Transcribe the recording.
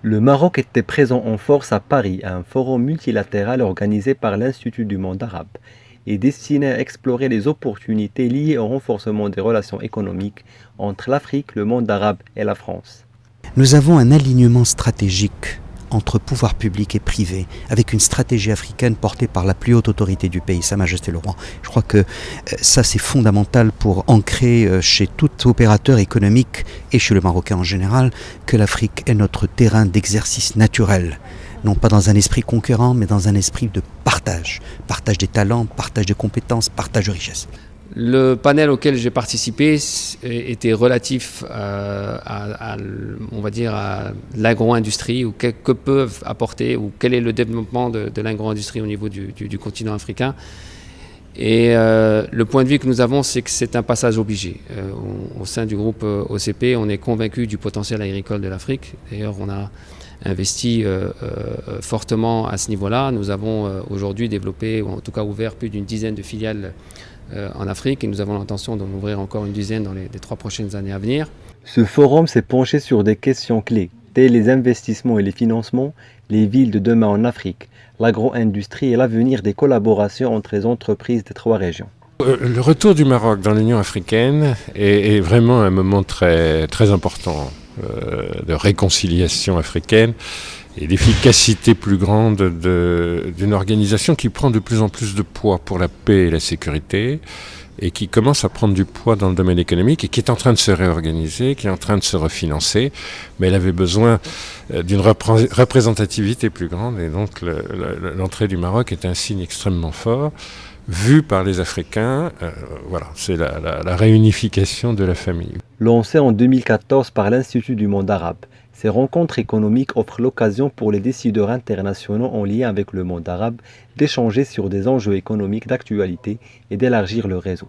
Le Maroc était présent en force à Paris à un forum multilatéral organisé par l'Institut du monde arabe et destiné à explorer les opportunités liées au renforcement des relations économiques entre l'Afrique, le monde arabe et la France. Nous avons un alignement stratégique entre pouvoir public et privé, avec une stratégie africaine portée par la plus haute autorité du pays, Sa Majesté le Roi. Je crois que ça c'est fondamental pour ancrer chez tout opérateur économique et chez le Marocain en général que l'Afrique est notre terrain d'exercice naturel. Non pas dans un esprit conquérant, mais dans un esprit de partage. Partage des talents, partage des compétences, partage de richesses. Le panel auquel j'ai participé était relatif on va dire, à l'agro-industrie, ou que peuvent apporter, ou quel est le développement de l'agro-industrie au niveau du continent africain. Et le point de vue que nous avons, c'est que c'est un passage obligé. Au sein du groupe OCP, on est convaincu du potentiel agricole de l'Afrique. D'ailleurs, on a investi fortement à ce niveau-là. Nous avons aujourd'hui développé, ou en tout cas ouvert, plus d'une dizaine de filiales en Afrique, et nous avons l'intention d'en ouvrir encore une dizaine dans les 3 prochaines années à venir. Ce forum s'est penché sur des questions clés, telles les investissements et les financements, les villes de demain en Afrique, l'agro-industrie et l'avenir des collaborations entre les entreprises des 3 régions. Le retour du Maroc dans l'Union africaine est vraiment un moment très, très important de réconciliation africaine et d'efficacité plus grande d'une organisation qui prend de plus en plus de poids pour la paix et la sécurité, et qui commence à prendre du poids dans le domaine économique et qui est en train de se réorganiser, qui est en train de se refinancer, mais elle avait besoin d'une représentativité plus grande, et donc l'entrée du Maroc est un signe extrêmement fort, vu par les Africains. Voilà, c'est la réunification de la famille. Lancé en 2014 par l'Institut du monde arabe, ces rencontres économiques offrent l'occasion pour les décideurs internationaux en lien avec le monde arabe d'échanger sur des enjeux économiques d'actualité et d'élargir le réseau.